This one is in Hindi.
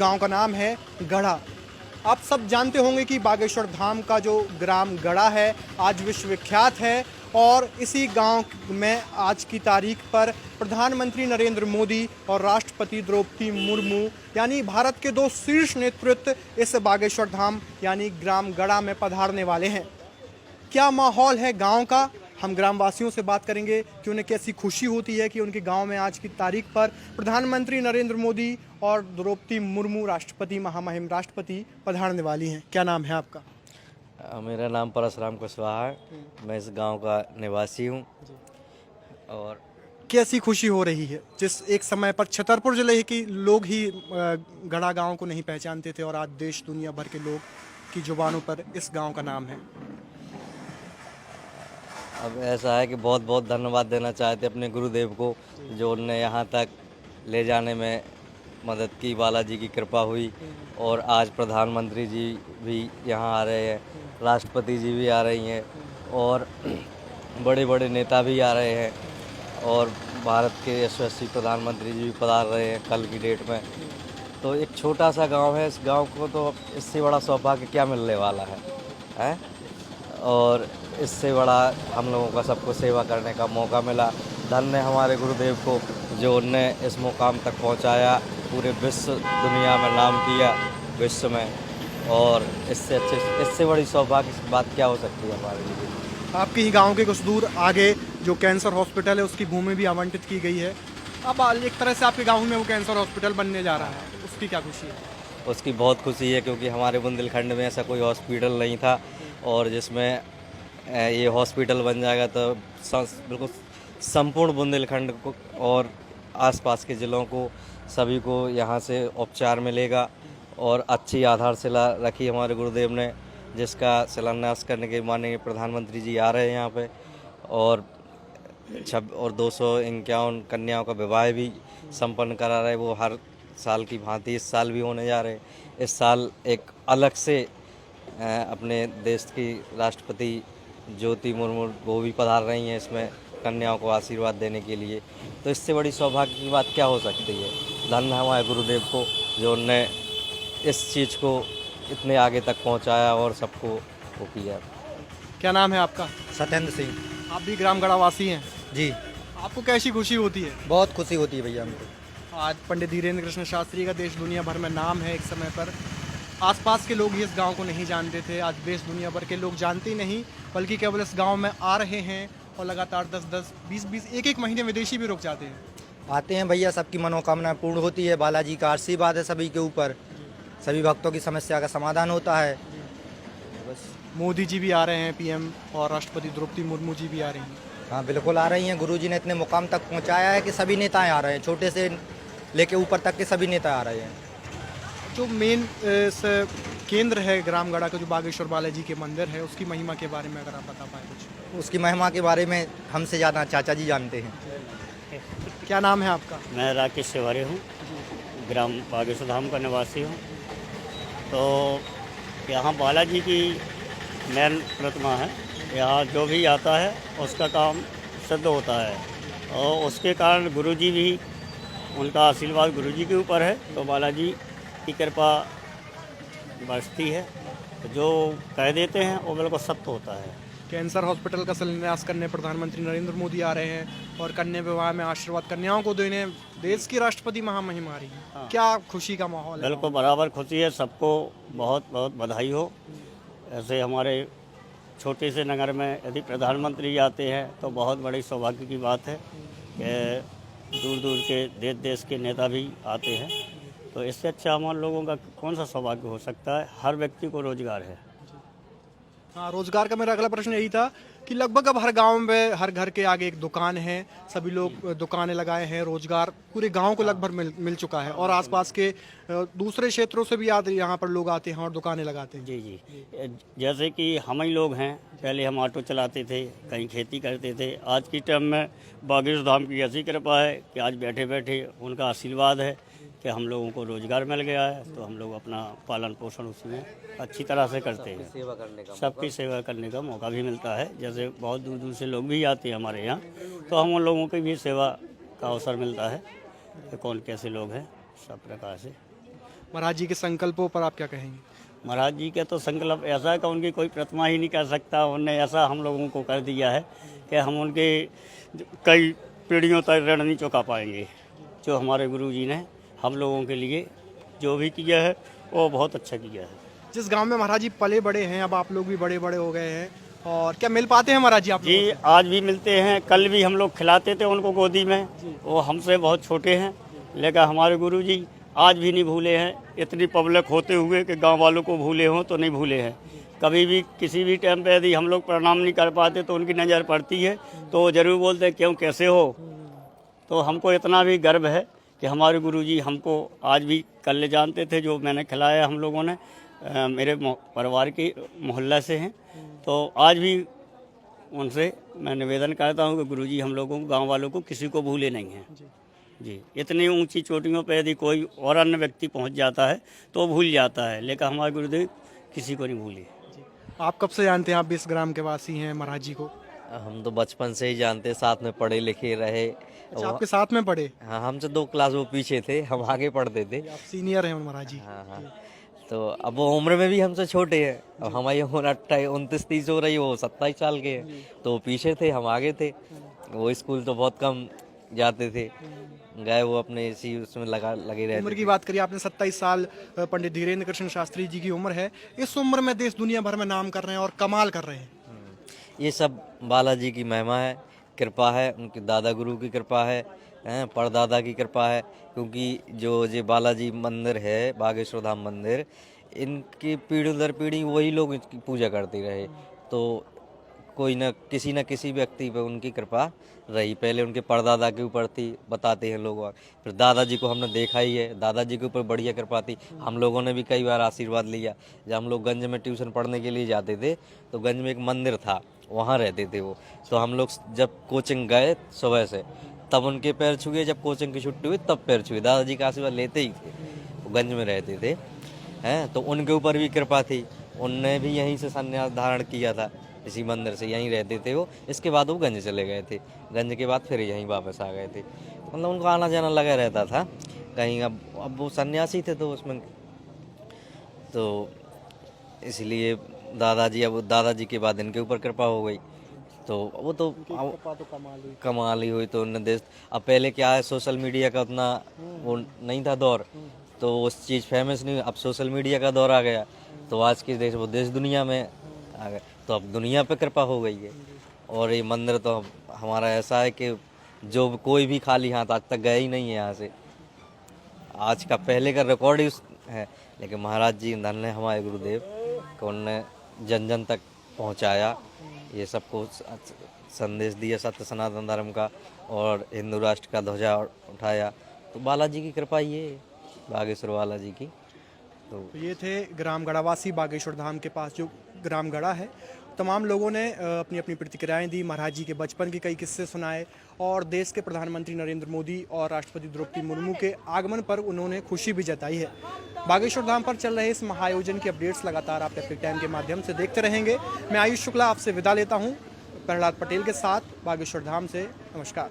गांव का नाम है गढ़ा। आप सब जानते होंगे कि बागेश्वर धाम का जो ग्राम गढ़ा है आज विश्वविख्यात है और इसी गांव में आज की तारीख पर प्रधानमंत्री नरेंद्र मोदी और राष्ट्रपति द्रौपदी मुर्मू यानी भारत के दो शीर्ष नेतृत्व इस बागेश्वर धाम यानी ग्राम गढ़ा में पधारने वाले हैं। क्या माहौल है गांव का, हम ग्रामवासियों से बात करेंगे कि उन्हें कैसी खुशी होती है कि उनके गांव में आज की तारीख पर प्रधानमंत्री नरेंद्र मोदी और द्रौपदी मुर्मू राष्ट्रपति महामहिम राष्ट्रपति पधारने वाली हैं। क्या नाम है आपका? मेरा नाम परशुराम कुशवाहा है। मैं इस गांव का निवासी हूं। और कैसी खुशी हो रही है जिस एक समय पर छतरपुर जिले के लोग ही गढ़ा गांव को नहीं पहचानते थे और आज देश दुनिया भर के लोग की जुबानों पर इस गांव का नाम है। अब ऐसा है कि बहुत बहुत धन्यवाद देना चाहते अपने गुरुदेव को जो उन्हें यहाँ तक ले जाने में मदद की, बालाजी की कृपा हुई। और आज प्रधानमंत्री जी भी यहाँ आ रहे हैं, राष्ट्रपति जी भी आ रही हैं और बड़े बड़े नेता भी आ रहे हैं और भारत के यशस्वी प्रधानमंत्री जी भी पधार रहे हैं कल की डेट में। तो एक छोटा सा गांव है, इस गांव को तो इससे बड़ा सौभाग्य क्या मिलने वाला है? और इससे बड़ा हम लोगों का सबको सेवा करने का मौका मिला। धन्य हमारे गुरुदेव को जो उनने इस मुकाम तक पहुंचाया, पूरे विश्व दुनिया में नाम किया विश्व में। और इससे बड़ी सौभाग्य की बात क्या हो सकती है हमारे लिए। आपके ही गांव के कुछ दूर आगे जो कैंसर हॉस्पिटल है उसकी भूमि भी आवंटित की गई है। अब एक तरह से आपके गांव में वो कैंसर हॉस्पिटल बनने जा रहा है, उसकी क्या खुशी है? उसकी बहुत खुशी है क्योंकि हमारे बुंदेलखंड में ऐसा कोई हॉस्पिटल नहीं था और जिसमें ये हॉस्पिटल बन जाएगा तो बिल्कुल संपूर्ण बुंदेलखंड को और आसपास के ज़िलों को सभी को यहाँ से उपचार मिलेगा। और अच्छी आधारशिला रखी हमारे गुरुदेव ने, जिसका शिलान्यास करने के माननीय प्रधानमंत्री जी आ रहे हैं यहाँ पे। और 251 कन्याओं का विवाह भी संपन्न करा रहे। वो हर साल की भांति इस साल भी होने जा रहे हैं। इस साल एक अलग से अपने देश की राष्ट्रपति ज्योति मुर्मू वो भी पधार रही हैं इसमें कन्याओं को आशीर्वाद देने के लिए। तो इससे बड़ी सौभाग्य की बात क्या हो सकती है। धन्य हमारे गुरुदेव को जो उनने इस चीज़ को इतने आगे तक पहुंचाया और सबको वो किया। क्या नाम है आपका? सत्येंद्र सिंह। आप भी ग्राम गढ़ा वासी हैं जी। आपको कैसी खुशी होती है? बहुत खुशी होती है भैया हमको। आज पंडित धीरेन्द्र कृष्ण शास्त्री का देश दुनिया भर में नाम है। एक समय पर आसपास के लोग ही इस गांव को नहीं जानते थे, आज देश दुनिया भर के लोग जानते ही नहीं बल्कि केवल इस गांव में आ रहे हैं और लगातार 10-10, 20-20, एक महीने विदेशी भी रुक जाते हैं। आते हैं भैया, सबकी मनोकामना पूर्ण होती है। बालाजी का आशीर्वाद है सभी के ऊपर, सभी भक्तों की समस्या का समाधान होता है। बस मोदी जी भी आ रहे हैं, पीएम, और राष्ट्रपति द्रौपदी मुर्मू जी भी आ रही हैं। हाँ बिल्कुल आ रही हैं। गुरुजी ने इतने मुकाम तक पहुंचाया है कि सभी नेता आ रहे हैं, छोटे से लेके ऊपर तक के सभी नेता आ रहे हैं। जो मेन केंद्र है ग्राम गढ़ा का, जो बागेश्वर बालाजी के मंदिर है, उसकी महिमा के बारे में अगर आप बता पाए कुछ। उसकी महिमा के बारे में हमसे ज़्यादा चाचा जी जानते हैं। क्या नाम है आपका? मैं राकेश तिवारी हूँ, ग्राम बागेश्वर धाम का निवासी हूँ। तो यहाँ बालाजी की मेन प्रतिमा है। यहाँ जो भी आता है उसका काम सिद्ध होता है और उसके कारण गुरुजी भी, उनका आशीर्वाद गुरुजी के ऊपर है तो बालाजी की कृपा बरसती है। तो जो कह देते हैं वो बिल्कुल सत्य होता है। कैंसर हॉस्पिटल का शिलान्यास करने प्रधानमंत्री नरेंद्र मोदी आ रहे हैं और कन्या विवाह में आशीर्वाद कन्याओं को देने देश की राष्ट्रपति महामहिम आ रही है। हाँ। क्या खुशी का माहौल है? बिल्कुल बराबर खुशी है। सबको बहुत बहुत बधाई हो। ऐसे हमारे छोटे से नगर में यदि प्रधानमंत्री आते हैं तो बहुत बड़ी सौभाग्य की बात है कि दूर दूर के देश देश के नेता भी आते हैं। तो इससे अच्छा हमारे लोगों का कौन सा सौभाग्य हो सकता है। हर व्यक्ति को रोजगार है। हाँ, रोजगार का मेरा अगला प्रश्न यही था कि लगभग अब हर गांव में हर घर के आगे एक दुकान है, सभी लोग दुकानें लगाए हैं, रोजगार पूरे गांव को लगभग मिल चुका है और आसपास के दूसरे क्षेत्रों से भी यहाँ पर लोग आते हैं और दुकानें लगाते हैं। जी जी, जैसे कि हम ही लोग हैं, पहले हम ऑटो चलाते थे, कहीं खेती करते थे। आज की टाइम में बागेश्वर धाम की ऐसी कृपा है कि आज बैठे बैठे उनका आशीर्वाद है कि हम लोगों को रोजगार मिल गया है। तो हम लोग अपना पालन पोषण उसमें अच्छी तरह से करते हैं। सबकी सेवा करने का मौका भी मिलता है। जैसे बहुत दूर दूर से लोग भी आते हैं हमारे यहाँ, तो हम उन लोगों की भी सेवा का अवसर मिलता है कि कौन कैसे लोग हैं, सब प्रकार से। महाराज जी के संकल्पों पर आप क्या कहेंगे? महाराज जी का तो संकल्प ऐसा है कि उनकी कोई प्रतिमा ही नहीं कर सकता। उन्होंने ऐसा हम लोगों को कर दिया है कि हम उनके कई पीढ़ियों तक ऋण नहीं चुका पाएंगे। जो हमारे गुरु जी ने हम लोगों के लिए जो भी किया है वो बहुत अच्छा किया है। जिस गांव में महाराज जी पले बड़े हैं, अब आप लोग भी बड़े बड़े हो गए हैं, और क्या मिल पाते हैं महाराज जी आप लोगों जी आज भी मिलते हैं। कल भी हम लोग खिलाते थे उनको गोदी में। वो हमसे बहुत छोटे हैं लेकिन हमारे गुरु जी आज भी नहीं भूले हैं। इतनी पब्लिक होते हुए कि गांव वालों को भूले हों तो नहीं भूले हैं। कभी भी किसी भी टाइम पे यदि हम लोग प्रणाम नहीं कर पाते तो उनकी नज़र पड़ती है तो वो ज़रूर बोलते हैं क्यों कैसे हो। तो हमको इतना भी गर्व है कि हमारे गुरुजी हमको आज भी कल जानते थे। जो मैंने खिलाया हम लोगों ने मेरे परिवार के मोहल्ला से हैं, तो आज भी उनसे मैं निवेदन करता हूँ कि गुरुजी हम लोगों को गांव वालों को किसी को भूले नहीं हैं। जी इतनी ऊंची चोटियों पे यदि कोई और अन्य व्यक्ति पहुंच जाता है तो भूल जाता है, लेकिन हमारे गुरुदेव किसी को नहीं भूले। आप कब से जानते हैं? आप भी इस ग्राम के वासी हैं महाराज जी को? हम तो बचपन से ही जानते, साथ में पढ़े लिखे रहे। अच्छा, आपके साथ में पढ़े? हाँ, हमसे 2 क्लास वो पीछे थे, हम आगे पढ़ते थे। आप सीनियर हैं महाराज जी। हाँ हाँ। तो अब वो उम्र में भी हमसे छोटे हैं। अब हमारी उम्र 29-30 हो रही, वो 27 साल के हैं। तो वो पीछे थे, हम आगे थे। वो स्कूल तो बहुत कम जाते थे, गए वो अपने इसी उसमें लगे रहते। उम्र की बात करिए आपने, 27 साल पंडित धीरेन्द्र कृष्ण शास्त्री जी की उम्र है। इस उम्र में देश दुनिया भर में नाम कर रहे हैं और कमाल कर रहे हैं। ये सब बालाजी की महिमा है, कृपा है, उनके दादा गुरु की कृपा है, परदादा की कृपा है। क्योंकि जो ये बालाजी मंदिर है, बागेश्वर धाम मंदिर, इनकी पीढ़ी दर पीढ़ी वही लोग इसकी पूजा करते रहे। तो कोई न किसी व्यक्ति पे उनकी कृपा रही। पहले उनके परदादा के ऊपर थी, बताते हैं लोग। फिर दादाजी को हमने देखा ही है, दादाजी के ऊपर बढ़िया कृपा थी। हम लोगों ने भी कई बार आशीर्वाद लिया। जब हम लोग गंज में ट्यूशन पढ़ने के लिए जाते थे तो गंज में एक मंदिर था, वहाँ रहते थे वो। तो हम लोग जब कोचिंग गए सुबह से तब उनके पैर छुए, जब कोचिंग की छुट्टी हुई तब पैर छुए। दादाजी का आशीर्वाद लेते ही थे, वो गंज में रहते थे। तो उनके ऊपर भी कृपा थी। उनने भी यहीं से संन्यास धारण किया था, इसी मंदिर से, यहीं रहते थे वो। इसके बाद वो गंज चले गए थे, गंज के बाद फिर यहीं वापस आ गए थे। मतलब उनको आना जाना लगा रहता था कहीं। अब वो सन्यासी थे तो उसमें तो इसलिए दादाजी के बाद इनके ऊपर कृपा हो गई। तो वो तो कमाल ही हुई। तो उन्होंने देश, अब पहले क्या है, सोशल मीडिया का उतना वो नहीं था दौर, तो उस चीज़ फेमस नहीं। अब सोशल मीडिया का दौर आ गया तो आज के देश दुनिया में आ गए। तो अब दुनिया पे कृपा हो गई है। और ये मंदिर तो हमारा ऐसा है कि जो कोई भी खाली हाथ आज तक गया ही नहीं है यहाँ से। आज का पहले का रिकॉर्ड ही है। लेकिन महाराज जी धन्य है हमारे गुरुदेव को, उनने जन जन तक पहुँचाया, ये सबको संदेश दिया सत्य सनातन धर्म का, और हिंदू राष्ट्र का ध्वजा उठाया। तो बालाजी की कृपा ये है, बागेश्वर बालाजी की। तो ये थे ग्राम गढ़ावासी बागेश्वर धाम के पास जो ग्राम गढ़ा है। तमाम लोगों ने अपनी अपनी प्रतिक्रियाएं दी, महाराज जी के बचपन के कई किस्से सुनाए, और देश के प्रधानमंत्री नरेंद्र मोदी और राष्ट्रपति द्रौपदी मुर्मू के आगमन पर उन्होंने खुशी भी जताई है। बागेश्वर धाम पर चल रहे इस महाआयोजन की अपडेट्स लगातार आप एपिक टाइम के माध्यम से देखते रहेंगे। मैं आयुष शुक्ला आपसे विदा लेता हूँ, प्रहलाद पटेल के साथ बागेश्वर धाम से। नमस्कार।